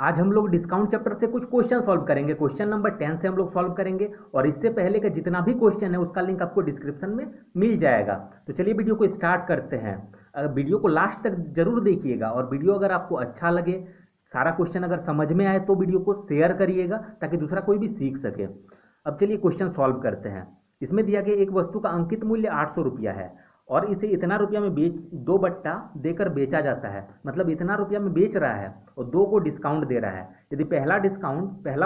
आज हम लोग डिस्काउंट चैप्टर से कुछ क्वेश्चन सॉल्व करेंगे। क्वेश्चन नंबर 10 से हम लोग सॉल्व करेंगे और इससे पहले का जितना भी क्वेश्चन है उसका लिंक आपको डिस्क्रिप्शन में मिल जाएगा। तो चलिए वीडियो को स्टार्ट करते हैं। वीडियो को लास्ट तक जरूर देखिएगा और वीडियो अगर आपको अच्छा लगे, सारा क्वेश्चन अगर समझ में आए तो वीडियो को शेयर करिएगा ताकि दूसरा कोई भी सीख सके। अब चलिए क्वेश्चन सॉल्व करते हैं। इसमें दिया गया एक वस्तु का अंकित मूल्य 800 रुपया है और इसे इतना रुपया में बेच 2 बट्टा देकर बेचा जाता है, मतलब इतना रुपया में बेच रहा है और 2 को डिस्काउंट दे रहा है। यदि पहला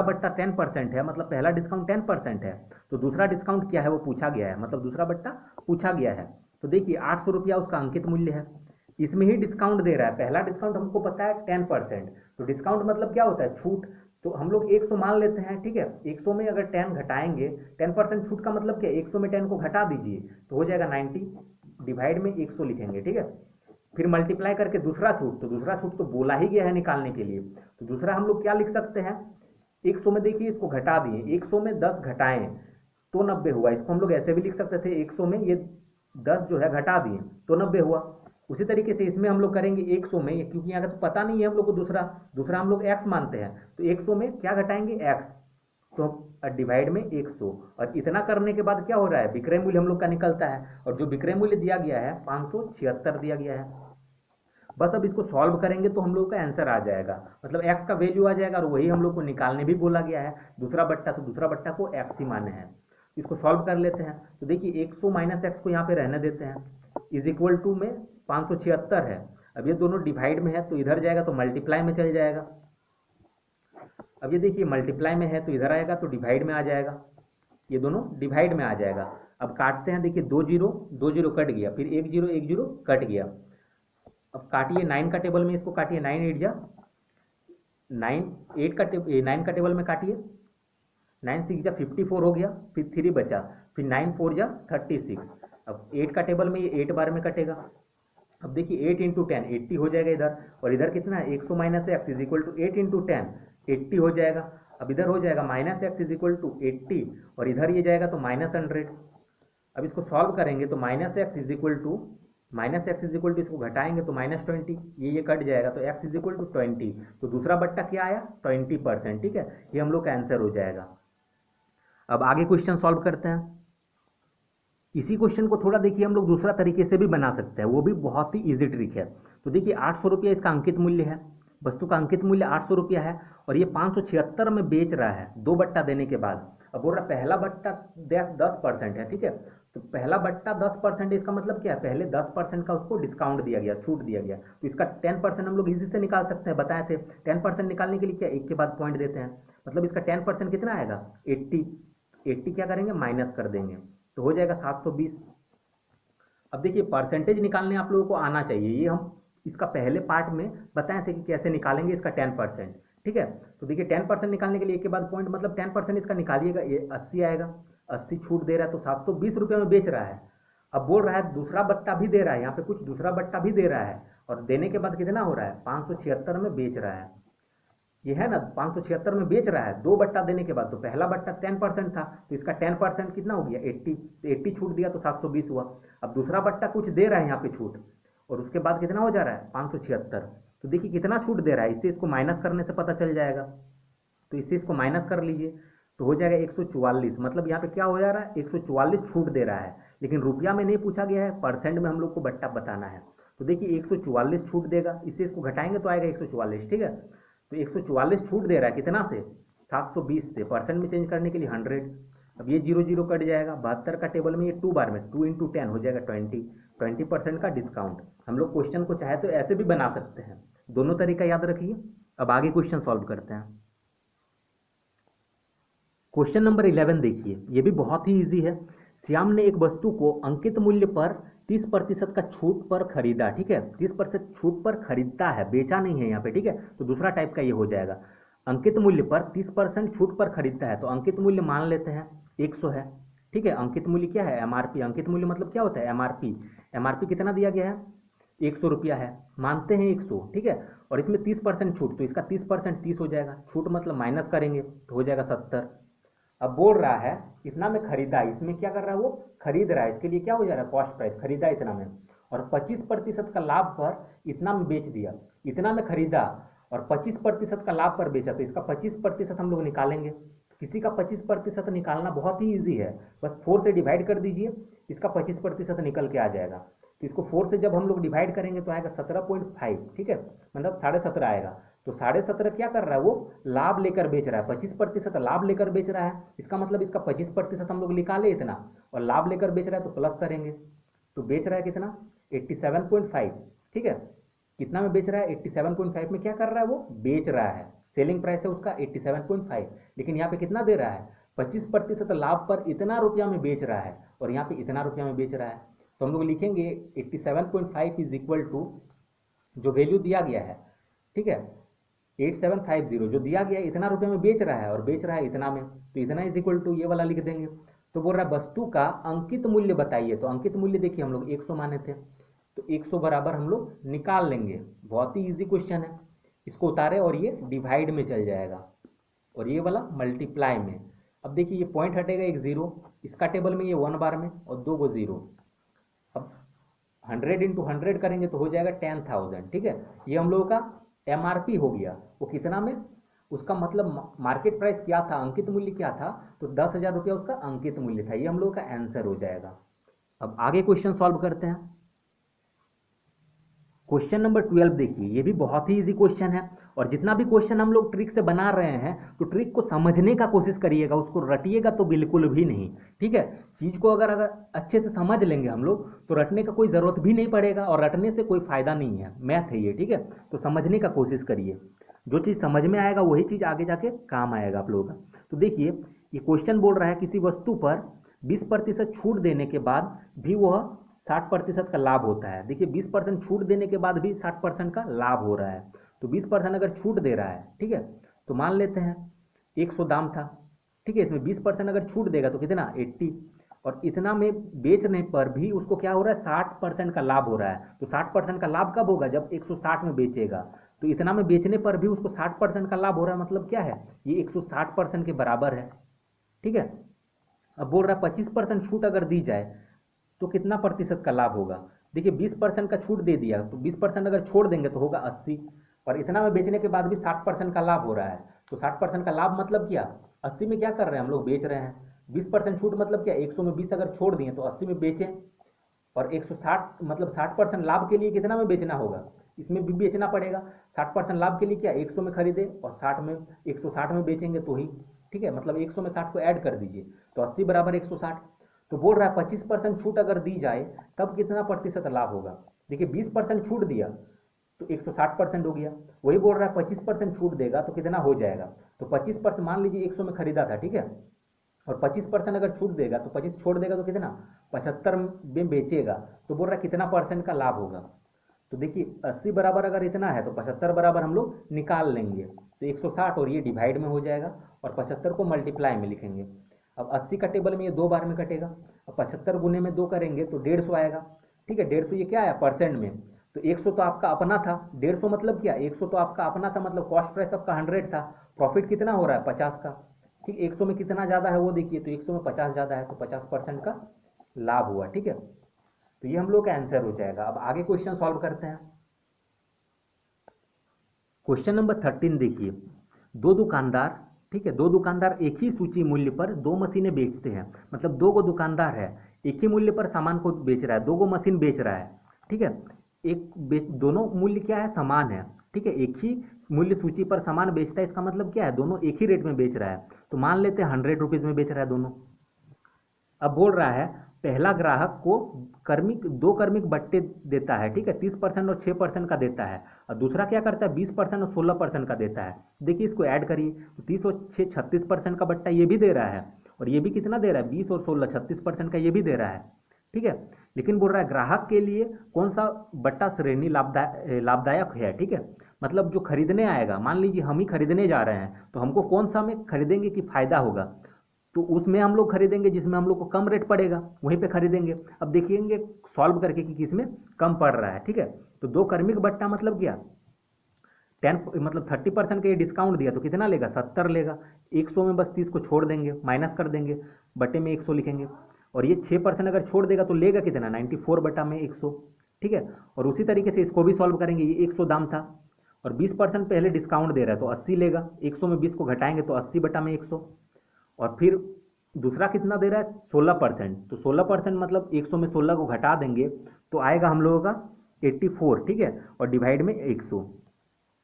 बट्टा 10% है, मतलब पहला डिस्काउंट 10% है, तो दूसरा डिस्काउंट क्या है वो पूछा गया है, मतलब दूसरा बट्टा पूछा गया है। तो देखिए 800 रुपया उसका अंकित मूल्य है, इसमें ही डिस्काउंट दे रहा है। पहला डिस्काउंट हमको पता है 10%, तो डिस्काउंट मतलब क्या होता है, छूट। तो हम लोग 100 मान लेते हैं, ठीक है। 100 में अगर 10 घटाएंगे, 10% छूट का मतलब क्या है, 100 में 10 को घटा दीजिए तो हो जाएगा 90, डिवाइड में 100 लिखेंगे, ठीक है। फिर मल्टीप्लाई करके दूसरा छूट, तो दूसरा छूट तो बोला ही गया है निकालने के लिए, तो दूसरा हम लोग क्या लिख सकते हैं, 100 में देखिए इसको घटा दिए, 100 में 10 घटाएं तो 90 हुआ। इसको हम लोग ऐसे भी लिख सकते थे, 100 में ये 10 जो है घटा दिए तो 90 हुआ। उसी तरीके से इसमें हम लोग करेंगे 100 में, क्योंकि यहाँ का तो पता नहीं है हम लोग को, दूसरा दूसरा हम लोग x मानते हैं, तो 100 में क्या घटाएंगे, x, तो डिवाइड में 100। और इतना करने के बाद क्या हो रहा है, विक्रय मूल्य हम लोग का निकलता है और जो विक्रय मूल्य दिया गया है 576 दिया गया है। बस अब इसको सॉल्व करेंगे तो हम लोग का आंसर आ जाएगा, मतलब x का वैल्यू आ जाएगा और वही हम लोग को निकालने भी बोला गया है, दूसरा बट्टा, तो दूसरा बट्टा को x ही माने हैं। इसको सॉल्व कर लेते हैं। तो देखिए 100 माइनस एक्स को यहाँ पे रहने देते हैं, इज इक्वल टू में 576 है। अब ये दोनों डिवाइड में है तो इधर जाएगा तो मल्टीप्लाई में चल जाएगा। अब ये देखिए मल्टीप्लाई में है तो इधर आएगा तो डिवाइड में आ जाएगा, ये दोनों डिवाइड में आ जाएगा। अब काटते हैं, देखिए 2 जीरो कट गया, फिर 1 जीरो कट गया। अब काटिए 9 का टेबल में, इसको काटिए, 9 का टेबल में काटिए, 9 6 जा 54 हो गया, फिर 3 बचा, फिर 9 4 जा 36। अब 8 का टेबल में ये 8 बार में कटेगा। अब देखिए 8 इंटू 10 80 हो जाएगा इधर, और इधर कितना है, 100 minus X is equal to 8 into 10 80 हो जाएगा। अब इधर हो जाएगा minus X is equal to 80 और इधर ये जाएगा तो -100। अब इसको सॉल्व करेंगे तो minus X is equal to इसको घटाएंगे तो -20, ये कट जाएगा तो एक्स इज इक्वल टू 20। तो दूसरा बट्टा क्या आया, 20%, ठीक है। ये हम लोग का आंसर हो जाएगा। अब आगे क्वेश्चन सॉल्व करते हैं। इसी क्वेश्चन को थोड़ा देखिए हम लोग दूसरा तरीके से भी बना सकते हैं, वो भी बहुत ही इजी ट्रिक है। तो देखिए 800 रुपया इसका अंकित मूल्य है, वस्तु का अंकित मूल्य 800 रुपया है और ये 576 में बेच रहा है 2 बट्टा देने के बाद। अब बोल रहा पहला बट्टा 10% है, ठीक है। तो पहला बट्टा 10% इसका मतलब क्या है, पहले 10% का उसको डिस्काउंट दिया गया, छूट दिया गया, तो इसका 10% हम लोग इजी से निकाल सकते हैं, बताए थे। 10% निकालने के लिए क्या, एक के बाद पॉइंट देते हैं, मतलब इसका 10% कितना आएगा, 80 क्या करेंगे, माइनस कर देंगे तो हो जाएगा 720। अब देखिए परसेंटेज निकालने आप लोगों को आना चाहिए, ये हम इसका पहले पार्ट में बताए थे कि कैसे निकालेंगे इसका 10%, ठीक है। तो देखिए 10% निकालने के लिए एक के बाद पॉइंट, मतलब 10% इसका निकालिएगा, ये 80 आएगा, 80 छूट दे रहा है तो 720 रुपये में बेच रहा है। अब बोल रहा है दूसरा बट्टा भी दे रहा है, यहाँ पे कुछ दूसरा बट्टा भी दे रहा है और देने के बाद कितना हो रहा है, 576 में बेच रहा है। ये है ना 576 में बेच रहा है 2 बट्टा देने के बाद, तो पहला बट्टा 10% था तो इसका 10% कितना हो गया, 80, तो 80 छूट दिया तो 720 हुआ। अब दूसरा बट्टा कुछ दे रहा है यहाँ पे छूट, और उसके बाद कितना हो जा रहा है, 576। तो देखिए कितना छूट दे रहा है, इससे इसको माइनस करने से पता चल जाएगा। तो इससे इसको माइनस कर लीजिए तो हो जाएगा 144, मतलब यहाँ पे क्या हो जा रहा है, 144 छूट दे रहा है, लेकिन रुपया में नहीं पूछा गया है, परसेंट में हम लोग को बट्टा बताना है। तो देखिए 144 छूट देगा, इससे इसको घटाएंगे तो आएगा 144, ठीक है। तो 144 छूट दे रहा है कितना से, 720 से, परसेंट में चेंज करने के लिए 100। अब ये 0 0 कट जाएगा, 72 का टेबल में ये 2 बार में, 2 इंटू 10 हो जाएगा 20% का डिस्काउंट। हम लोग क्वेश्चन को चाहे तो ऐसे भी बना सकते हैं, दोनों तरीका याद रखिए। अब आगे क्वेश्चन सॉल्व करते हैं। क्वेश्चन नंबर 11 देखिए, ये भी बहुत ही इजी है। श्याम ने एक वस्तु को अंकित मूल्य पर 30% का छूट पर खरीदा, ठीक है। 30% छूट पर खरीदता है, बेचा नहीं है यहाँ पे, ठीक है। तो दूसरा टाइप का ये हो जाएगा, अंकित मूल्य पर 30% छूट पर खरीदता है, तो अंकित मूल्य मान लेते हैं 100 है, ठीक है। अंकित मूल्य क्या है, एमआरपी। अंकित मूल्य मतलब क्या होता है, एमआरपी। एमआरपी कितना दिया गया है, 100 रुपया है, मानते हैं 100, ठीक है। और इसमें 30% छूट, तो इसका 30% 30 हो जाएगा, छूट मतलब माइनस करेंगे तो हो जाएगा 70। अब बोल रहा है इतना में खरीदा, इसमें क्या कर रहा है, वो खरीद रहा है, इसके लिए क्या हो जा रहा है, कॉस्ट प्राइस, खरीदा इतना में, और 25% का लाभ पर इतना में बेच दिया, इतना में खरीदा और 25% का लाभ पर बेचा, तो इसका 25% हम लोग निकालेंगे। किसी का 25% निकालना बहुत ही ईजी है, बस 4 से डिवाइड कर दीजिए, इसका 25% निकल के आ जाएगा। तो इसको 4 से जब हम लोग डिवाइड करेंगे तो आएगा 17.5, ठीक है, मतलब 17.5 आएगा। तो 17.5 क्या कर रहा है, वो लाभ लेकर बेच रहा है, 25% लाभ लेकर बेच रहा है, इसका मतलब इसका 25% हम लोग निकाले इतना, और लाभ लेकर बेच रहा है तो प्लस करेंगे। तो बेच रहा है कितना, 87.5, ठीक है। कितना में बेच रहा है, 87.5 में क्या कर रहा है, वो बेच रहा है, सेलिंग प्राइस है उसका 87.5, लेकिन यहाँ पे कितना दे रहा है, 25% लाभ पर इतना रुपया में बेच रहा है, और यहाँ पे इतना रुपया में बेच रहा है। तो हम लोग लिखेंगे 87.5 इज इक्वल टू जो वैल्यू दिया गया है, ठीक है, 8750 जो दिया गया है, इतना रुपये में बेच रहा है और बेच रहा है इतना में, तो इतना इज इक्वल टू ये वाला लिख देंगे। तो बोल रहा है वस्तु का अंकित मूल्य बताइए, तो अंकित मूल्य देखिए हम लोग 100 माने थे, तो 100 बराबर हम लोग निकाल लेंगे, बहुत ही इजी क्वेश्चन है। इसको उतारे और ये डिवाइड में चल जाएगा, और ये वाला मल्टीप्लाई में। अब देखिए ये पॉइंट हटेगा, एक जीरो, इसका टेबल में ये 1 बार में और 2 को जीरो। अब 100 इंटू 100 करेंगे तो हो जाएगा 10,000, ठीक है। ये हम लोगों का एमआरपी हो गया, वो कितना में, उसका मतलब मार्केट प्राइस क्या था, अंकित मूल्य क्या था, तो 10,000 रुपया उसका अंकित मूल्य था। ये हम लोगों का आंसर हो जाएगा। अब आगे क्वेश्चन सॉल्व करते हैं। क्वेश्चन नंबर 12 देखिए, ये भी बहुत ही इजी क्वेश्चन है, और जितना भी क्वेश्चन हम लोग ट्रिक से बना रहे हैं तो ट्रिक को समझने का कोशिश करिएगा, उसको रटिएगा तो बिल्कुल भी नहीं, ठीक है। चीज को अगर अच्छे से समझ लेंगे हम लोग तो रटने का कोई ज़रूरत भी नहीं पड़ेगा, और रटने से कोई फायदा नहीं है, मैथ है ये, ठीक है। तो समझने का कोशिश करिए, जो चीज़ समझ में आएगा वही चीज़ आगे जाके काम आएगा आप लोगों का। तो देखिए ये क्वेश्चन बोल रहा है किसी वस्तु पर 20% छूट देने के बाद भी वह 60% का लाभ होता है। देखिए 20% छूट देने के बाद भी 60% का लाभ हो रहा है, तो 20% अगर छूट दे रहा है, ठीक है, तो मान लेते हैं 100 दाम था, ठीक है, इसमें 20% अगर छूट देगा तो कितना 80, और इतना में बेचने पर भी उसको क्या हो रहा है, 60% का लाभ हो रहा है। तो 60% का लाभ कब होगा, जब 160 में बेचेगा, तो इतना में बेचने पर भी उसको 60% का लाभ हो रहा है, मतलब क्या है, ये 160% के बराबर है, ठीक है। अब बोल रहा है 25% छूट अगर दी जाए तो कितना प्रतिशत का लाभ होगा। देखिए 20% का छूट दे दिया, तो 20% अगर छोड़ देंगे तो होगा 80, और इतना में बेचने के बाद भी 60% का लाभ हो रहा है। तो 60% का लाभ मतलब क्या, 80 में क्या कर रहे हैं हम लोग, बेच रहे हैं। 20% छूट मतलब क्या, 100 में 20 अगर छोड़ दिए तो 80 में बेचें, और 160 मतलब 60% लाभ के लिए कितना में बेचना होगा, इसमें भी बेचना पड़ेगा। 60% लाभ के लिए क्या 100 में खरीदे और 60 में 160 में बेचेंगे तो ही, ठीक है, मतलब 100 में 60 को ऐड कर दीजिए तो 80 बराबर 160। तो बोल रहा है 25% छूट अगर दी जाए तब कितना प्रतिशत लाभ होगा। देखिए 20% छूट दिया तो 160% हो गया, वही बोल रहा है 25% छूट देगा तो कितना हो जाएगा। तो 25% मान लीजिए 100 में खरीदा था, ठीक है, और 25% अगर छूट देगा तो 25 छोड़ देगा तो कितना 75 में बेचेगा, तो बोल रहा है कितना परसेंट का लाभ होगा। तो देखिए 80 बराबर अगर इतना है तो 75 बराबर हम लोग निकाल लेंगे, तो 160 और ये डिवाइड में हो जाएगा, और 75 को मल्टीप्लाई में लिखेंगे। अब 80 का टेबल में ये 2 बार में कटेगा, अब 75 गुने में 2 करेंगे तो 150 आएगा, ठीक है। 150 ये क्या आया परसेंट में, तो 100 तो आपका अपना था, 150 मतलब क्या, 100 तो आपका अपना था, मतलब कॉस्ट प्राइस आपका 100 था, प्रॉफिट कितना हो रहा है 50 का, ठीक। 100 में कितना ज़्यादा है वो देखिए, तो 100 में 50 ज़्यादा है, तो 50% का लाभ हुआ, ठीक है। तो ये हम लोग का आंसर हो जाएगा। अब आगे क्वेश्चन सॉल्व करते हैं। क्वेश्चन नंबर 13 देखिए, दो दुकानदार, ठीक है, दो दुकानदार एक ही सूची मूल्य पर दो मशीनें बेचते हैं, मतलब दो गो दुकानदार है, एक ही मूल्य पर सामान को बेच रहा है, दो गो मशीन बेच रहा है, ठीक है। दोनों मूल्य क्या है, समान है, ठीक है, एक ही मूल्य सूची पर सामान बेचता है, इसका मतलब क्या है, दोनों एक ही रेट में बेच रहा है। तो मान लेते हैं 100 रुपीज़ में बेच रहा है दोनों। अब बोल रहा है पहला ग्राहक को दो कर्मिक बट्टे देता है, ठीक है, 30% और 6% का देता है, और दूसरा क्या करता है 20% और 16% का देता है। देखिए इसको ऐड करिए तो 30 और 6 36% का बट्टा ये भी दे रहा है, और ये भी कितना दे रहा है 20 और 16 36% का ये भी दे रहा है, ठीक है। लेकिन बोल रहा है ग्राहक के लिए कौन सा बट्टा श्रेणी लाभदायक है, ठीक है, मतलब जो खरीदने आएगा, मान लीजिए हम ही खरीदने जा रहे हैं तो हमको कौन सा में खरीदेंगे कि फायदा होगा, तो उसमें हम लोग खरीदेंगे जिसमें हम लोग को कम रेट पड़ेगा, वहीं पे खरीदेंगे। अब देखेंगे सॉल्व करके कि किसमें कम पड़ रहा है, ठीक है। तो दो कर्मिक बट्टा मतलब क्या, 10 मतलब 30% का ये डिस्काउंट दिया तो कितना लेगा 70 लेगा, 100 में बस 30 को छोड़ देंगे, माइनस कर देंगे, बट्टे में 100 लिखेंगे, और ये 6% अगर छोड़ देगा तो लेगा कितना 94 बटा में 100, ठीक है। और उसी तरीके से इसको भी सॉल्व करेंगे, ये 100 दाम था और 20% पहले डिस्काउंट दे रहा है तो 80 लेगा, 100 में 20 को घटाएंगे तो 80 बटा में 100। और फिर दूसरा कितना दे रहा है 16%, तो 16% मतलब 100 में 16 को घटा देंगे तो आएगा हम लोगों का 84, ठीक है, और डिवाइड में 100।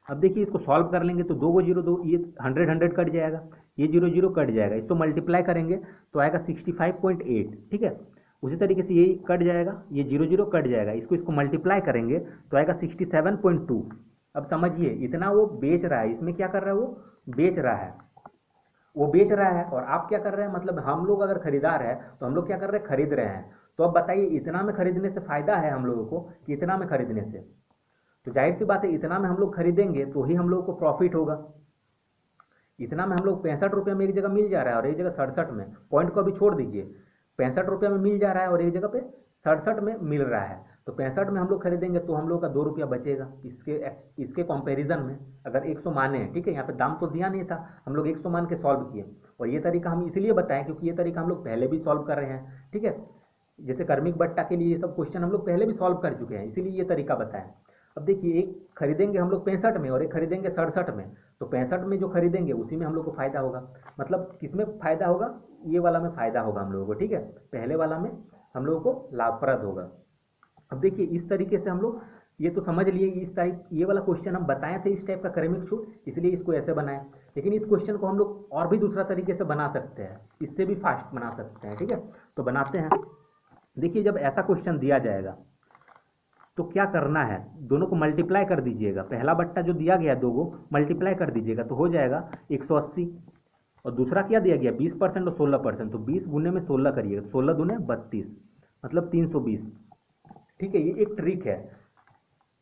अब देखिए इसको सॉल्व कर लेंगे तो 2 को 0 2, ये 100 कट जाएगा, ये 0 0 कट जाएगा, इसको मल्टीप्लाई करेंगे तो आएगा 65.8, ठीक है। उसी तरीके से ये कट जाएगा, ये 0 0 कट जाएगा, इसको मल्टीप्लाई करेंगे तो आएगा 67.2। अब समझिए इतना वो बेच रहा है, इसमें क्या कर रहा है वो बेच रहा है, वो बेच रहा है और आप क्या कर रहे हैं, मतलब हम लोग अगर खरीदार है तो हम लोग क्या कर रहे हैं, खरीद रहे हैं। तो अब बताइए इतना में खरीदने से फायदा है हम लोगों को कि इतना में खरीदने से? तो जाहिर सी बात है इतना में हम लोग खरीदेंगे तो ही हम लोगों को प्रॉफिट होगा। इतना में हम लोग 65 रुपये में एक जगह मिल जा रहा है और एक जगह 67 में, पॉइंट को अभी छोड़ दीजिए, 65 रुपये में मिल जा रहा है और एक जगह पे 67 में मिल रहा है। तो 65 में हम लोग खरीदेंगे तो हम लोग का 2 रुपया बचेगा। इसके कंपैरिजन में अगर 100 माने, ठीक है, यहाँ पे दाम तो दिया नहीं था, हम लोग 100 मान के सॉल्व किए। और ये तरीका हम इसलिए बताएं क्योंकि ये तरीका हम लोग पहले भी सॉल्व कर रहे हैं, ठीक है। जैसे कर्मिक बट्टा के लिए ये सब क्वेश्चन हम लोग पहले भी सॉल्व कर चुके हैं, इसीलिए ये तरीका बताएं। अब देखिए एक खरीदेंगे हम लोग 65 में और एक खरीदेंगे 67 में, तो 65 में जो खरीदेंगे उसी में हम लोग को फायदा होगा। मतलब किसमें फायदा होगा, ये वाला में फायदा होगा हम लोगों को, ठीक है, पहले वाला में हम लोगों को लाभप्रद होगा। अब देखिए इस तरीके से हम लोग ये तो समझ लिए, इस टाइप ये वाला क्वेश्चन हम बताए थे इस टाइप का क्रमिक छूट, इसलिए इसको ऐसे बनाए। लेकिन इस क्वेश्चन को हम लोग और भी दूसरा तरीके से बना सकते हैं, इससे भी फास्ट बना सकते हैं, ठीक है। तो बनाते हैं। देखिए जब ऐसा क्वेश्चन दिया जाएगा तो क्या करना है, दोनों को मल्टीप्लाई कर दीजिएगा, पहला बट्टा जो दिया गया 2 को मल्टीप्लाई कर दीजिएगा तो हो जाएगा 180। और दूसरा क्या दिया गया 20% और 16%, तो 20 गुने में 16 करिएगा, 16 दूने 32 मतलब 320, ठीक है। ये एक ट्रिक है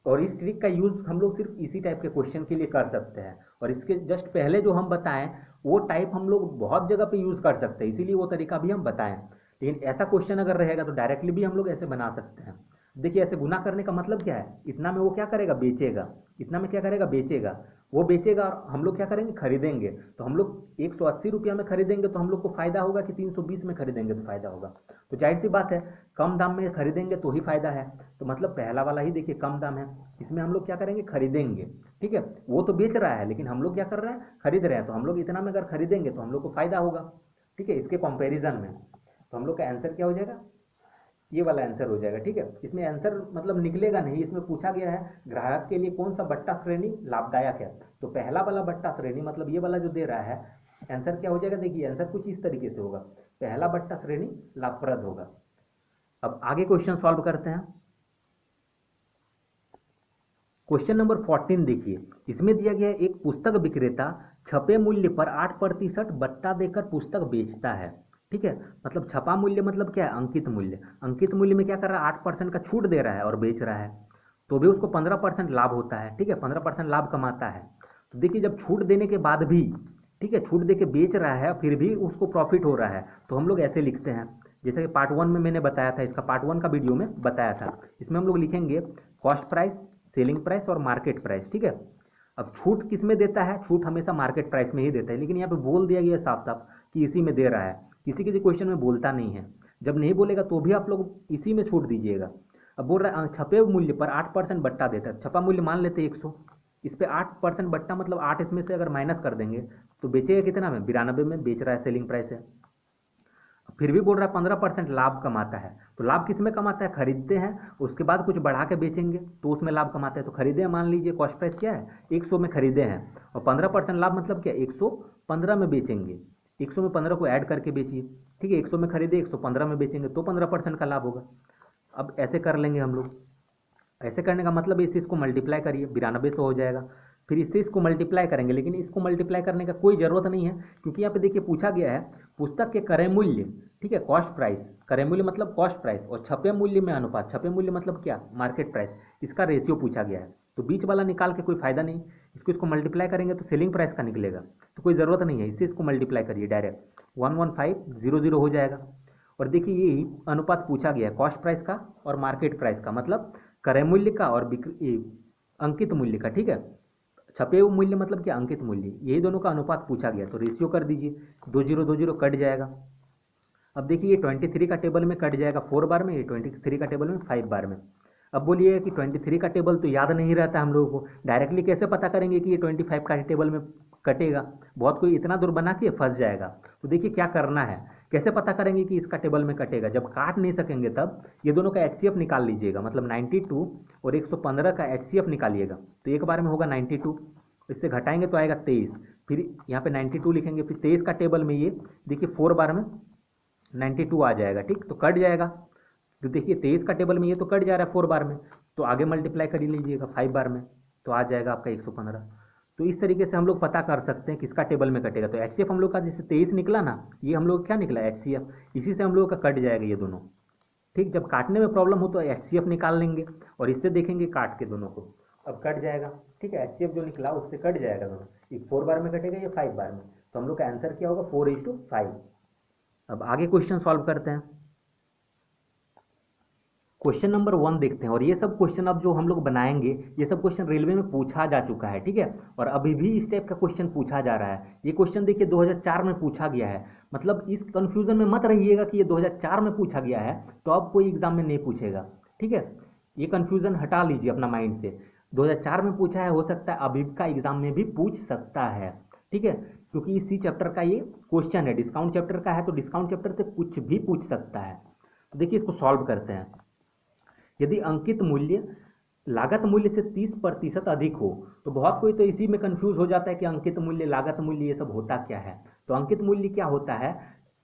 और इस ट्रिक का यूज़ हम लोग सिर्फ इसी टाइप के क्वेश्चन के लिए कर सकते हैं। और इसके जस्ट पहले जो हम बताएं वो टाइप हम लोग बहुत जगह पे यूज़ कर सकते हैं, इसीलिए वो तरीका भी हम बताएं। लेकिन ऐसा क्वेश्चन अगर रहेगा तो डायरेक्टली भी हम लोग ऐसे बना सकते हैं। देखिए ऐसे गुना करने का मतलब क्या है, इतना में वो क्या करेगा बेचेगा, इतना में क्या करेगा बेचेगा, वो बेचेगा और हम लोग क्या करेंगे खरीदेंगे। तो हम लोग 180 रुपया में खरीदेंगे तो हम लोग को फायदा होगा कि 320 में खरीदेंगे तो फायदा होगा। तो जाहिर सी बात है कम दाम में खरीदेंगे तो ही फायदा है। तो मतलब पहला वाला ही देखिए कम दाम है, इसमें हम लोग क्या करेंगे खरीदेंगे, ठीक है। वो तो बेच रहा है लेकिन हम लोग क्या कर रहे हैं खरीद रहे हैं, तो हम लोग इतना में अगर खरीदेंगे तो हम लोग को फायदा होगा, ठीक है, इसके कंपेरिजन में। तो हम लोग का आंसर क्या हो जाएगा, ये वाला आंसर हो जाएगा, ठीक है। इसमें आंसर मतलब निकलेगा नहीं, इसमें पूछा गया है ग्राहक के लिए कौन सा बट्टा श्रेणी लाभदायक है, तो पहला वाला बट्टा श्रेणी मतलब ये वाला जो दे रहा है आंसर क्या हो जाएगा। देखिए आंसर कुछ इस तरीके से होगा, पहला बट्टा श्रेणी लाभप्रद होगा। अब आगे क्वेश्चन सॉल्व करते हैं। क्वेश्चन नंबर 14 देखिए, इसमें दिया गया है एक पुस्तक विक्रेता छपे मूल्य पर 8% बट्टा देकर पुस्तक बेचता है, ठीक है। मतलब छपा मूल्य मतलब क्या है, अंकित मूल्य, अंकित मूल्य में क्या कर रहा है 8% का छूट दे रहा है और बेच रहा है, तो भी उसको 15% लाभ होता है, ठीक है, 15% लाभ कमाता है। तो देखिए जब छूट देने के बाद भी, ठीक है, छूट दे के बेच रहा है फिर भी उसको प्रॉफिट हो रहा है, तो हम लोग ऐसे लिखते हैं जैसे कि पार्ट 1 में मैंने बताया था, इसका पार्ट 1 का वीडियो में बताया था। इसमें हम लोग लिखेंगे कॉस्ट प्राइस, सेलिंग प्राइस और मार्केट प्राइस, ठीक है। अब छूट किस में देता है, छूट हमेशा मार्केट प्राइस में ही देता है, लेकिन यहाँ पे बोल दिया गया साफ साफ कि इसी में दे रहा है, किसी किसी क्वेश्चन में बोलता नहीं है। जब नहीं बोलेगा तो भी आप लोग इसी में छूट दीजिएगा। अब बोल रहा है छपे मूल्य पर 8% बट्टा देता है, छपा मूल्य मान लेते 100, इस पर 8% बट्टा मतलब 8 इसमें से अगर माइनस कर देंगे तो बेचेगा कितना में 92 में बेच रहा है, सेलिंग प्राइस है। फिर भी बोल रहा है 15% लाभ कमाता है, तो लाभ किस में कमाता है, खरीदते हैं उसके बाद कुछ बढ़ा के बेचेंगे तो उसमें लाभ कमाता है। तो खरीदे हैं, मान लीजिए कॉस्ट प्राइस क्या है 100 में खरीदे हैं और 15% लाभ मतलब क्या 115 में बेचेंगे, 100 में 15 को ऐड करके बेचिए, ठीक है, 100 में खरीदे 115 में बेचेंगे तो 15% का लाभ होगा। अब ऐसे कर लेंगे हम लोग, ऐसे करने का मतलब इससे इसको मल्टीप्लाई करिए 92 हो जाएगा, फिर इससे इसको मल्टीप्लाई करेंगे, लेकिन इसको मल्टीप्लाई करने का कोई ज़रूरत नहीं है क्योंकि यहाँ पे देखिए पूछा गया है पुस्तक के क्रय मूल्य, ठीक है, कॉस्ट प्राइस, क्रय मूल्य मतलब कॉस्ट प्राइस और छपे मूल्य में अनुपात, छपे मूल्य मतलब क्या मार्केट प्राइस, इसका रेशियो पूछा गया है। तो बीच वाला निकाल के कोई फायदा नहीं, इसको मल्टीप्लाई करेंगे तो सेलिंग प्राइस का निकलेगा, तो कोई ज़रूरत नहीं है, इससे इसको मल्टीप्लाई करिए डायरेक्ट 11500 हो जाएगा। और देखिए यही अनुपात पूछा गया है कॉस्ट प्राइस का और मार्केट प्राइस का, मतलब क्रय मूल्य का और अंकित मूल्य का, ठीक है। छपे हुए मूल्य मतलब क्या अंकित मूल्य, यही दोनों का अनुपात पूछा गया, तो रेशियो कर दीजिए 20 कट जाएगा। अब देखिए ये 23 का टेबल में कट जाएगा 4 बार में, ये 23 का टेबल में 5 बार में। अब बोलिए कि 23 का टेबल तो याद नहीं रहता हम लोगों को, डायरेक्टली कैसे पता करेंगे कि ये 25 का टेबल में कटेगा, बहुत कोई इतना दूर बना के फंस जाएगा। तो देखिए क्या करना है, कैसे पता करेंगे कि इसका टेबल में कटेगा, जब काट नहीं सकेंगे तब ये दोनों का एचसीएफ निकाल लीजिएगा, मतलब 92 और 115 का एचसीएफ निकालिएगा। तो एक बार में होगा 92, इससे घटाएंगे तो आएगा 23, फिर यहाँ पे 92 लिखेंगे, फिर 23 का टेबल में ये देखिए 4 बार में 92 आ जाएगा, ठीक, तो कट जाएगा। तो देखिए 23 का टेबल में ये तो कट जा रहा है 4 बार में, तो आगे मल्टीप्लाई कर लीजिएगा 5 बार में, तो आ जाएगा आपका 115। तो इस तरीके से हम लोग पता कर सकते हैं किसका टेबल में कटेगा। तो एचसीएफ हम लोग का जैसे 23 निकला ना, ये हम लोग क्या निकला एचसीएफ, इसी से हम लोग का कट जाएगा ये दोनों, ठीक। जब काटने में प्रॉब्लम हो तो एचसीएफ निकाल लेंगे और इससे देखेंगे काट के दोनों को, अब कट जाएगा, ठीक है, एचसीएफ जो निकला उससे कट जाएगा दोनों, ये 4 बार में कटेगा, ये 5 बार में, तो हम लोग का आंसर क्या होगा 4:5। अब आगे क्वेश्चन सॉल्व करते हैं। क्वेश्चन नंबर 1 देखते हैं, और ये सब क्वेश्चन अब जो हम लोग बनाएंगे ये सब क्वेश्चन रेलवे में पूछा जा चुका है, ठीक है, और अभी भी इस टाइप का क्वेश्चन पूछा जा रहा है। ये क्वेश्चन देखिए 2004 में पूछा गया है, मतलब इस कंफ्यूजन में मत रहिएगा कि ये 2004 में पूछा गया है तो अब कोई एग्जाम में नहीं पूछेगा, ठीक है, ये कंफ्यूजन हटा लीजिए अपना माइंड से। 2004 में पूछा है, हो सकता है अभी का एग्जाम में भी पूछ सकता है, ठीक है, क्योंकि इसी चैप्टर का ये क्वेश्चन है, डिस्काउंट चैप्टर का है, तो डिस्काउंट चैप्टर से कुछ भी पूछ सकता है। तो देखिए इसको सॉल्व करते हैं। यदि अंकित मूल्य लागत मूल्य से 30% अधिक हो, तो बहुत कोई तो इसी में कंफ्यूज हो जाता है कि अंकित मूल्य लागत मूल्य ये सब होता क्या है। तो अंकित मूल्य क्या होता है,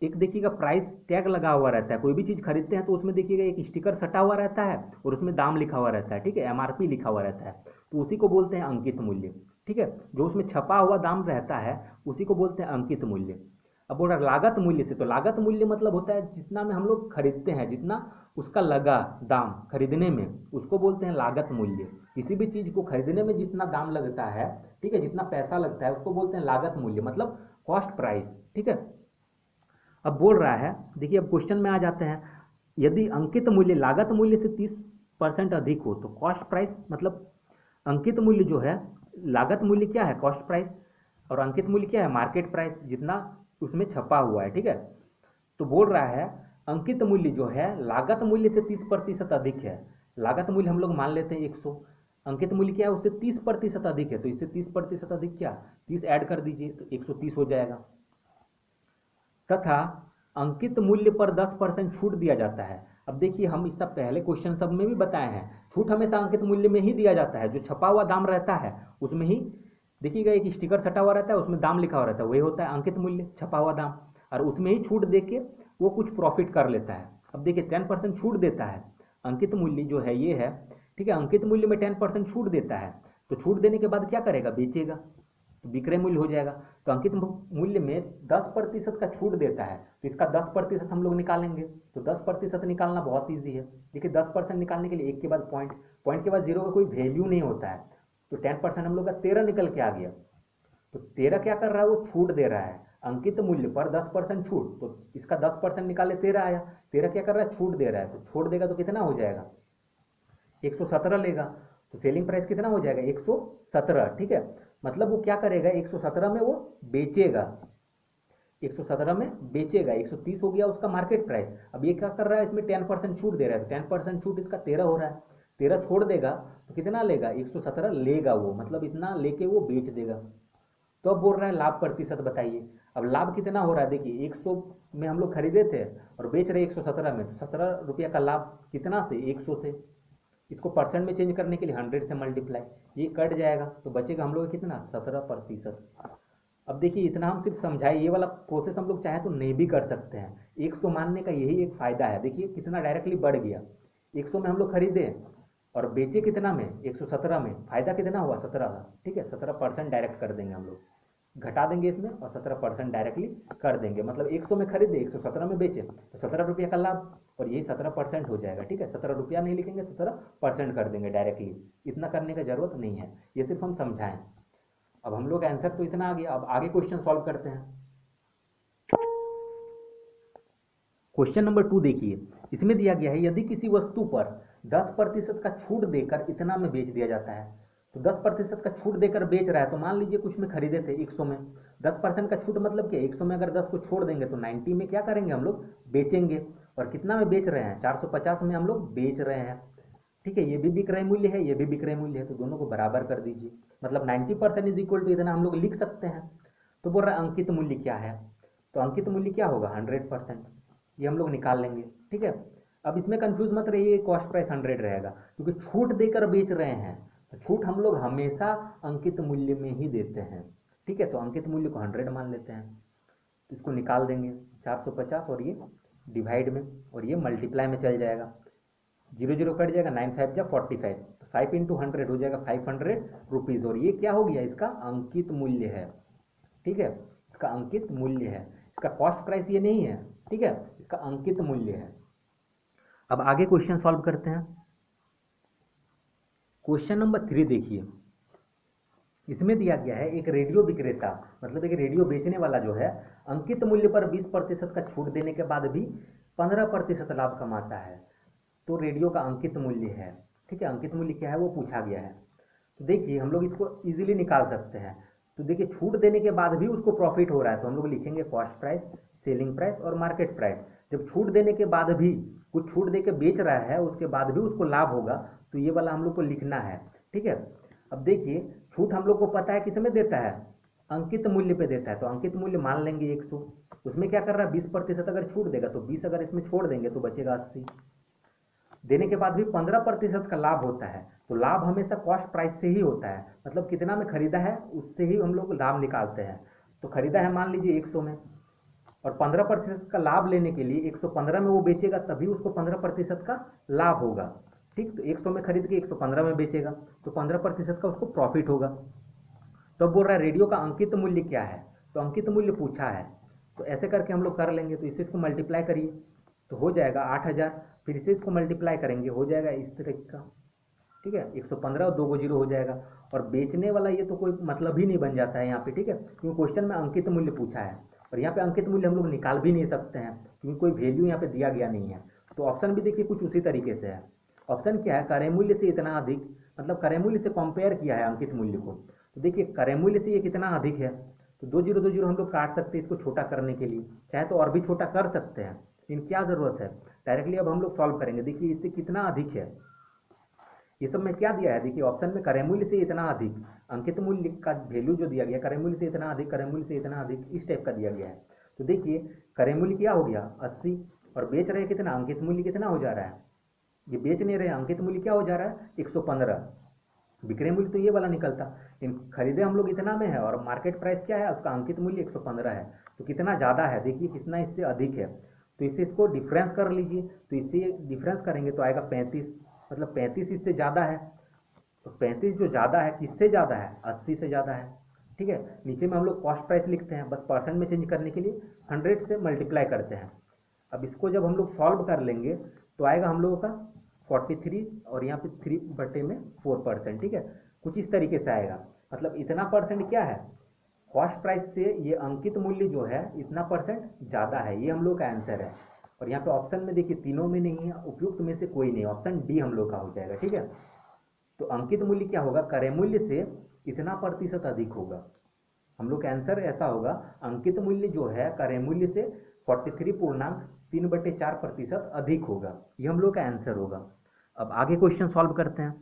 एक देखिएगा प्राइस टैग लगा हुआ रहता है, कोई भी चीज़ खरीदते हैं तो उसमें देखिएगा एक स्टिकर सटा हुआ रहता है और उसमें दाम लिखा हुआ रहता है, ठीक है, एमआरपी लिखा हुआ रहता है, तो उसी को बोलते हैं अंकित मूल्य, ठीक है, जो उसमें छपा हुआ दाम रहता है उसी को बोलते हैं अंकित मूल्य। अब बोल रहा लागत मूल्य से, तो लागत मूल्य मतलब होता है जितना में हम लोग खरीदते हैं, जितना उसका लगा दाम खरीदने में, उसको बोलते हैं लागत मूल्य। किसी भी चीज़ को खरीदने में जितना दाम लगता है, ठीक है, जितना पैसा लगता है उसको बोलते हैं लागत मूल्य, मतलब कॉस्ट प्राइस, ठीक है। अब बोल रहा है, देखिए अब क्वेश्चन में आ जाते हैं, यदि अंकित मूल्य लागत मूल्य से 30% अधिक हो तो कॉस्ट प्राइस, मतलब अंकित मूल्य जो है, लागत मूल्य क्या है कॉस्ट प्राइस, और अंकित मूल्य क्या है मार्केट प्राइस, जितना उसमें छपा हुआ है, ठीक है। तो बोल रहा है अंकित मूल्य जो है लागत मूल्य से 30% अधिक है, लागत मूल्य हम लोग मान लेते हैं 100, अंकित मूल्य क्या है उससे 30% अधिक है, तो इससे 30% अधिक क्या 30 ऐड कर दीजिए तो 130 हो जाएगा। तथा अंकित मूल्य पर 10% छूट दिया जाता है। अब देखिए हम इससे पहले क्वेश्चन सब में भी बताए हैं, छूट हमेशा अंकित मूल्य में ही दिया जाता है, जो छपा हुआ दाम रहता है उसमें ही देखिएगा एक स्टिकर सटा हुआ रहता है, उसमें दाम लिखा हुआ रहता है, वही होता है अंकित मूल्य, छपा हुआ दाम, और उसमें ही छूट दे के वो कुछ प्रॉफिट कर लेता है। अब देखिए 10% छूट देता है, अंकित मूल्य जो है ये है, ठीक है, अंकित मूल्य में 10% छूट देता है, तो छूट देने के बाद क्या करेगा बेचेगा, तो विक्रय मूल्य हो जाएगा। तो अंकित मूल्य में 10% का छूट देता है, तो इसका 10% हम लोग निकालेंगे, तो 10% निकालना बहुत ईजी है। देखिए 10% निकालने के लिए एक के बाद पॉइंट, पॉइंट के बाद जीरो का कोई वैल्यू नहीं होता है, तो 10% हम लोग का 13 निकल के आ गया, तो 13 क्या कर रहा है वो छूट दे रहा है, अंकित मूल्य पर 10% छूट, तो इसका 10% निकाले 13 आया, 13 क्या कर रहा है छूट दे रहा है, तो छोड़ देगा तो कितना हो जाएगा 117 लेगा, तो सेलिंग प्राइस कितना हो जाएगा 117, ठीक है, मतलब वो क्या करेगा 117 में वो बेचेगा, 117 में बेचेगा, 130 हो गया उसका मार्केट प्राइस। अब ये क्या कर रहा है इसमें 10% छूट दे रहा है, तो 10% छूट इसका 13 हो रहा है, 13 छोड़ देगा तो कितना लेगा 117 लेगा वो, मतलब इतना लेके वो बेच देगा। तो अब बोल रहा है लाभ प्रतिशत बताइए। अब लाभ कितना हो रहा है, देखिए 100 में हम लोग खरीदे थे और बेच रहे 117 में, तो 17 रुपये का लाभ कितना से 100 से, इसको परसेंट में चेंज करने के लिए 100 से मल्टीप्लाई, ये कट जाएगा तो बचेगा हम लोग कितना 17%। अब देखिए इतना हम सिर्फ समझाए, ये वाला प्रोसेस हम लोग चाहे तो नहीं भी कर सकते हैं, 100 मानने का यही एक फ़ायदा है। देखिए कितना डायरेक्टली बढ़ गया, 100 में हम लोग खरीदे और बेचे कितना में 117 में, फायदा कितना हुआ 17 का, ठीक है, 17% डायरेक्ट कर देंगे हम लोग, घटा देंगे इसमें और 17% डायरेक्टली कर देंगे, मतलब 100 में खरीदे 117 में बेचे तो 17 रुपये का लाभ, और यही 17% हो जाएगा, ठीक है, 17 रुपया नहीं लिखेंगे 17% कर देंगे डायरेक्टली, इतना करने का जरूरत नहीं है, ये सिर्फ हम समझाएं। अब हम लोग का आंसर तो इतना आ गया, अब आगे क्वेश्चन सॉल्व करते हैं। क्वेश्चन नंबर 2 देखिए, इसमें दिया गया है यदि किसी वस्तु पर 10% का छूट देकर इतना में बेच दिया जाता है, तो 10% का छूट देकर बेच रहा है, तो मान लीजिए कुछ में खरीदे थे 100 में, 10% का छूट मतलब क्या 100 में अगर 10 को छोड़ देंगे तो 90 में क्या करेंगे हम लोग बेचेंगे, और कितना में बेच रहे हैं 450 में हम लोग बेच रहे हैं, ठीक है, ये भी विक्रय मूल्य है, ये भी विक्रय मूल्य है, तो दोनों को बराबर कर दीजिए। मतलब 90% इज इक्वल टू इतना हम लोग लिख सकते हैं। तो बोल रहा है अंकित मूल्य क्या है, तो अंकित मूल्य क्या होगा 100%, ये हम लोग निकाल लेंगे। ठीक है, अब इसमें कंफ्यूज मत रहिए, कॉस्ट प्राइस 100 रहेगा क्योंकि छूट देकर बेच रहे हैं, तो छूट हम लोग हमेशा अंकित मूल्य में ही देते हैं। ठीक है, तो अंकित मूल्य को 100 मान लेते हैं, तो इसको निकाल देंगे 450 और ये डिवाइड में और ये मल्टीप्लाई में चल जाएगा, 0 0 कट जाएगा, 9 5 जा 45, तो 5 इंटू 100 हो जाएगा 500 रुपीज़, और ये क्या हो गया इसका अंकित मूल्य है। ठीक है, इसका अंकित मूल्य है, इसका कॉस्ट प्राइस ये नहीं है। ठीक है, इसका अंकित मूल्य है। अब आगे क्वेश्चन सॉल्व करते हैं। क्वेश्चन नंबर 3 देखिए, इसमें दिया गया है एक रेडियो विक्रेता, मतलब एक रेडियो बेचने वाला जो है अंकित मूल्य पर 20% का छूट देने के बाद भी 15% लाभ कमाता है, तो रेडियो का अंकित मूल्य है। ठीक है, अंकित मूल्य क्या है वो पूछा गया है। तो देखिए हम लोग इसको इजीली निकाल सकते हैं। तो देखिए छूट देने के बाद भी उसको प्रॉफिट हो रहा है, तो हम लोग लिखेंगे कॉस्ट प्राइस, सेलिंग प्राइस और मार्केट प्राइस। जब छूट देने के बाद भी कुछ छूट दे के बेच रहा है, उसके बाद भी उसको लाभ होगा, तो ये वाला हम लोग को लिखना है। ठीक है, अब देखिए छूट हम लोग को पता है किस में देता है, अंकित मूल्य पे देता है, तो अंकित मूल्य मान लेंगे 100। उसमें क्या कर रहा है 20% अगर छूट देगा तो 20 अगर इसमें छोड़ देंगे तो बचेगा 80, देने के बाद भी 15% का लाभ होता है, तो लाभ हमेशा कॉस्ट प्राइस से ही होता है, मतलब कितना में खरीदा है उससे ही हम लोग लाभ निकालते हैं। तो खरीदा है मान लीजिए 100 में, और 15% का लाभ लेने के लिए 115 में वो बेचेगा, तभी उसको 15% का लाभ होगा। ठीक, तो 100 में खरीद के 115 में बेचेगा, तो 15% का उसको प्रॉफिट होगा। तो अब बोल रहा है रेडियो का अंकित मूल्य क्या है, तो अंकित मूल्य पूछा है, तो ऐसे करके हम लोग कर लेंगे। तो इसे इसको मल्टीप्लाई करिए तो हो जाएगा 8000, फिर इसे इसको मल्टीप्लाई करेंगे हो जाएगा इस तरह का। ठीक है, 115 और 2 को 0 हो जाएगा, और बेचने वाला ये तो कोई मतलब ही नहीं बन जाता है यहाँ पे। ठीक है, क्योंकि क्वेश्चन में अंकित मूल्य पूछा है, और यहाँ पे अंकित मूल्य हम लोग निकाल भी नहीं सकते हैं क्योंकि कोई वैल्यू यहाँ पे दिया गया नहीं है। तो ऑप्शन भी देखिए कुछ उसी तरीके से है। ऑप्शन क्या है, क्रय मूल्य से इतना अधिक, मतलब क्रय मूल्य से कंपेयर किया है अंकित मूल्य को। तो देखिए क्रय मूल्य से ये कितना अधिक है, तो 2 0 हम लोग काट सकते हैं इसको छोटा करने के लिए, चाहे तो और भी छोटा कर सकते हैं, लेकिन क्या ज़रूरत है, डायरेक्टली अब हम लोग सॉल्व करेंगे। देखिए इससे कितना अधिक है, ये सब में क्या दिया है, देखिए ऑप्शन में क्रय मूल्य से इतना अधिक, अंकित मूल्य का वैल्यू जो दिया गया क्रय मूल्य से इतना अधिक, क्रय मूल्य से इतना अधिक, इस टाइप का दिया गया है। तो देखिए क्रय मूल्य क्या हो गया 80, और बेच रहे कितना, अंकित मूल्य कितना हो जा रहा है, ये बेच नहीं रहे, अंकित मूल्य क्या हो जा रहा है 115, विक्रय मूल्य तो ये वाला निकलता, लेकिन खरीदे हम लोग इतना में है, और मार्केट प्राइस क्या है उसका अंकित मूल्य 115 है, तो कितना ज़्यादा है, देखिए कितना इससे अधिक है। तो इससे इसको डिफरेंस कर लीजिए, तो इससे डिफरेंस करेंगे तो आएगा 35, मतलब 35 इससे ज़्यादा है, तो 35 जो ज़्यादा है किससे ज़्यादा है, 80 से ज़्यादा है। ठीक है, नीचे में हम लोग कॉस्ट प्राइस लिखते हैं, बस परसेंट में चेंज करने के लिए 100 से मल्टीप्लाई करते हैं। अब इसको जब हम लोग सॉल्व कर लेंगे तो आएगा हम लोगों का 43, और यहाँ पे 3/4%। ठीक है, कुछ इस तरीके से आएगा, मतलब इतना परसेंट क्या है, कॉस्ट प्राइस से ये अंकित मूल्य जो है इतना परसेंट ज़्यादा है, ये हम लोग का आंसर है। और यहाँ पे ऑप्शन में देखिए तीनों में नहीं है, उपयुक्त में से कोई नहीं, ऑप्शन डी हम लोग का हो जाएगा। ठीक है, तो अंकित मूल्य क्या होगा, क्रय मूल्य से इतना प्रतिशत अधिक होगा, हम लोग का आंसर ऐसा होगा, अंकित मूल्य जो है क्रय मूल्य से 43.3/4% अधिक होगा, ये हम लोग का आंसर होगा। अब आगे क्वेश्चन सॉल्व करते हैं।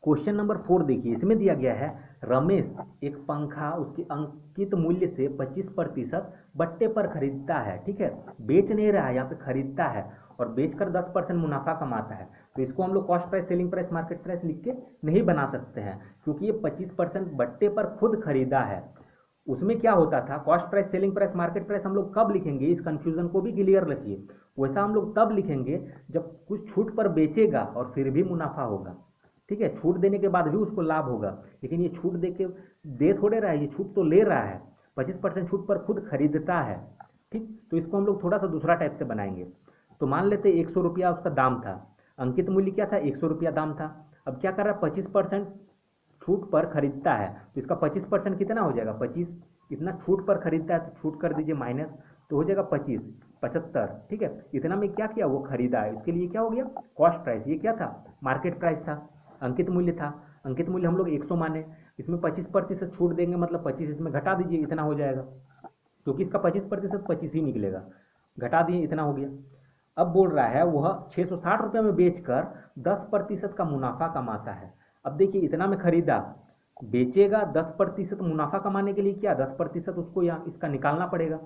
क्वेश्चन नंबर 4 देखिए, इसमें दिया गया है रमेश एक पंखा उसके अंकित मूल्य से 25% बट्टे पर खरीदता है। ठीक है, बेच नहीं रहा है, यहाँ पे खरीदता है, और बेचकर 10% मुनाफा कमाता है। तो इसको हम लोग cost price, selling price, market price लिख के नहीं बना सकते हैं, क्योंकि ये 25% बट्टे पर खुद खरीदा है। उसमें क्या होता था, cost price, selling price, market price हम लोग कब लिखेंगे, इस कंफ्यूजन को भी क्लियर रखिए। वैसा हम लोग तब लिखेंगे जब कुछ छूट पर बेचेगा और फिर भी मुनाफा होगा। ठीक है, छूट देने के बाद भी उसको लाभ होगा, लेकिन ये छूट दे थोड़े रहा है, ये छूट तो ले रहा है, 25% छूट पर खुद खरीदता है। ठीक, तो इसको हम लोग थोड़ा सा दूसरा टाइप से बनाएंगे। तो मान लेते 100 रुपया उसका दाम था, अंकित मूल्य क्या था 100 रुपया दाम था। अब क्या कर रहा है 25% छूट पर खरीदता है, तो इसका 25% कितना हो जाएगा 25, इतना छूट पर खरीदता है तो छूट कर दीजिए माइनस, तो हो जाएगा 25 75। ठीक है, इतना में क्या किया वो खरीदा है, इसके लिए क्या हो गया कॉस्ट प्राइस, ये क्या था मार्केट प्राइस था, अंकित मूल्य था। अंकित मूल्य हम लोग 100 माने, इसमें 25% छूट देंगे, मतलब 25 इसमें घटा दीजिए, इतना हो जाएगा, क्योंकि इसका 25% 25 ही निकलेगा, घटा दिए इतना हो गया। अब बोल रहा है वह 660 रुपये में बेचकर 10% का मुनाफा कमाता है। अब देखिए इतना में खरीदा, बेचेगा 10% मुनाफा कमाने के लिए क्या 10% उसको यहाँ इसका निकालना पड़ेगा।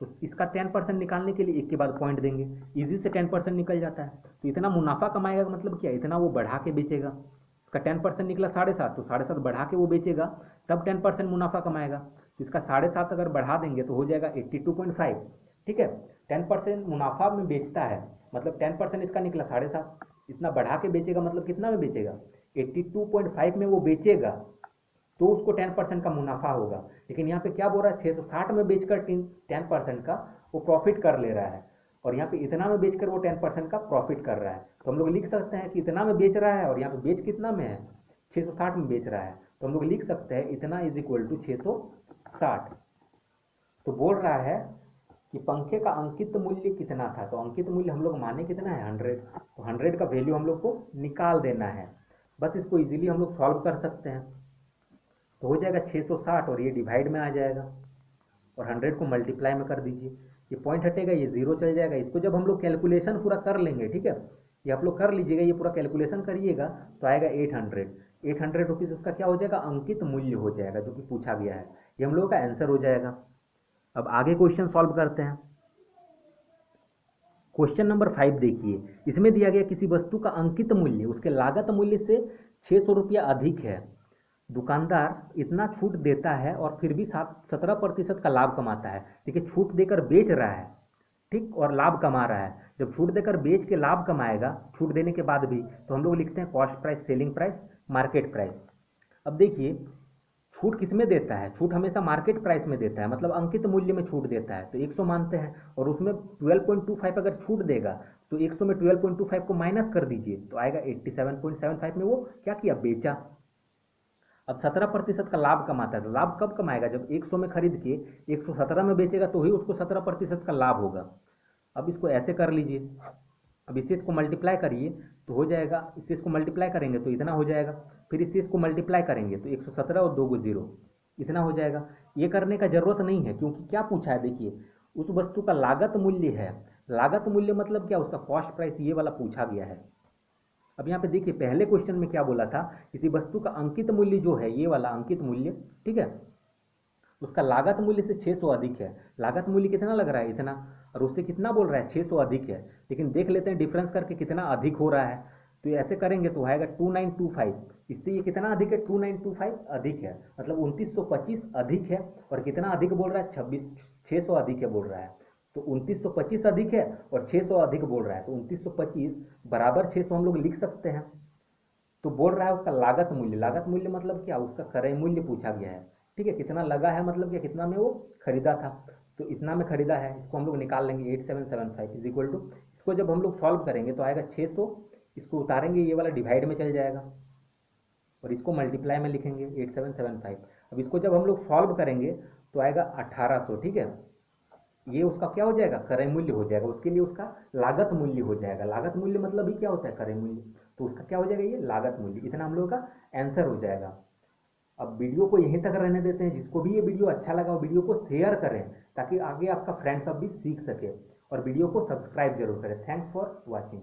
तो इसका 10% निकालने के लिए एक के बाद पॉइंट देंगे, इजी से 10% निकल जाता है। तो इतना मुनाफा कमाएगा मतलब क्या, इतना वो बढ़ा के बेचेगा। इसका 10% निकला 7.5, तो 7.5 बढ़ा के वो बेचेगा, तब 10% मुनाफा कमाएगा। तो इसका 7.5 अगर बढ़ा देंगे तो हो जाएगा 82.5। ठीक है, 10% मुनाफा में बेचता है, मतलब 10% इसका निकला 7.5, इतना बढ़ा के बेचेगा मतलब कितना में बेचेगा 82.5 में वो बेचेगा, तो उसको 10% का मुनाफा होगा। लेकिन यहाँ पे क्या बोल रहा है 660 में बेचकर 10% का वो प्रॉफिट कर ले रहा है, और यहाँ पे इतना में बेचकर वो 10% का प्रॉफिट कर रहा है। तो हम लोग लिख सकते हैं कि इतना में बेच रहा है और यहाँ पे बेच कितना में है 660 में बेच रहा है, तो हम लोग लिख सकते हैं इतना इज इक्वल टू 660। तो बोल रहा है कि पंखे का अंकित मूल्य कितना था, तो अंकित मूल्य हम लोग माने कितना है 100, तो 100 का वैल्यू हम लोग को निकाल देना है। बस इसको इजीली हम लोग सॉल्व कर सकते हैं। तो हो जाएगा 660 और ये डिवाइड में आ जाएगा, और 100 को मल्टीप्लाई में कर दीजिए, ये पॉइंट हटेगा, ये जीरो चल जाएगा। इसको जब हम लोग कैलकुलेशन पूरा कर लेंगे, ठीक है, ये आप लोग कर लीजिएगा, ये पूरा कैलकुलेशन करिएगा तो आएगा 800 रुपीज़ उसका क्या हो जाएगा अंकित मूल्य हो जाएगा, जो कि पूछा गया है। ये हम लोगों का आंसर हो जाएगा। अब आगे क्वेश्चन सॉल्व करते हैं। क्वेश्चन नंबर 5 देखिए, इसमें दिया गया किसी वस्तु का अंकित मूल्य उसके लागत मूल्य से 600 रुपया अधिक है। दुकानदार इतना छूट देता है और फिर भी 17% का लाभ कमाता है। देखिए छूट देकर बेच रहा है, ठीक, और लाभ कमा रहा है। जब छूट देकर बेच के लाभ कमाएगा छूट देने के बाद भी, तो हम लोग लिखते हैं cost price, selling price, market price. अब देखिए छूट किस में देता है, छूट हमेशा मार्केट प्राइस में देता है, मतलब अंकित मूल्य में छूट देता है। तो 100 मानते हैं और उसमें 12.25 अगर छूट देगा तो 100 में 12.25 को माइनस कर दीजिए तो आएगा 87.75 में वो क्या किया बेचा। अब 17% का लाभ कमाता है, तो लाभ कब कमाएगा जब 100 में खरीद के 117 में बेचेगा, तो ही उसको 17% का लाभ होगा। अब इसको ऐसे कर लीजिए, अब इससे इसको मल्टीप्लाई करिए तो हो जाएगा, इससे इसको मल्टीप्लाई करेंगे तो इतना हो जाएगा, फिर इससे इसको मल्टीप्लाई करेंगे तो 117 और 2 को 0, इतना हो जाएगा। ये करने का जरूरत नहीं है, क्योंकि क्या पूछा है देखिए, उस वस्तु का लागत मूल्य है। लागत मूल्य मतलब क्या, उसका कॉस्ट प्राइस, ये वाला पूछा गया है। अब यहाँ पे देखिए पहले क्वेश्चन में क्या बोला था, किसी वस्तु का अंकित मूल्य जो है, ये वाला अंकित मूल्य, ठीक है, उसका लागत मूल्य से 600 अधिक है। लागत मूल्य कितना लग रहा है इतना, और उससे कितना बोल रहा है 600 अधिक है। लेकिन देख लेते हैं डिफरेंस करके कितना अधिक हो रहा है। तो ये ऐसे करेंगे तो आएगा 2925, इससे ये कितना अधिक है 2925 अधिक है, मतलब 2925 अधिक है। और कितना अधिक बोल रहा है 600 अधिक है बोल रहा है। तो 2925 अधिक है और 600 अधिक बोल रहा है, तो 2925 बराबर 600 हम लोग लिख सकते हैं। तो बोल रहा है उसका लागत मूल्य, लागत मूल्य मतलब क्या, उसका क्रय मूल्य पूछा गया है। ठीक है, कितना लगा है मतलब क्या, कितना में वो खरीदा था, तो इतना में खरीदा है। इसको हम लोग निकाल लेंगे 8775 इज इक्वल टू, इसको जब हम लोग सॉल्व करेंगे तो आएगा 600, इसको उतारेंगे ये वाला डिवाइड में चल जाएगा, और इसको मल्टीप्लाई में लिखेंगे 8775। अब इसको जब हम लोग सॉल्व करेंगे तो आएगा 1800। ठीक है, ये उसका क्या हो जाएगा क्रय मूल्य हो जाएगा, उसके लिए उसका लागत मूल्य हो जाएगा। लागत मूल्य मतलब ही क्या होता है क्रय मूल्य, तो उसका क्या हो जाएगा ये लागत मूल्य। इतना हम लोगों का आंसर हो जाएगा। अब वीडियो को यहीं तक रहने देते हैं। जिसको भी ये वीडियो अच्छा लगा वो वीडियो को शेयर करें, ताकि आगे आपका फ्रेंड सब भी सीख सके, और वीडियो को सब्सक्राइब जरूर करें। Thanks for watching.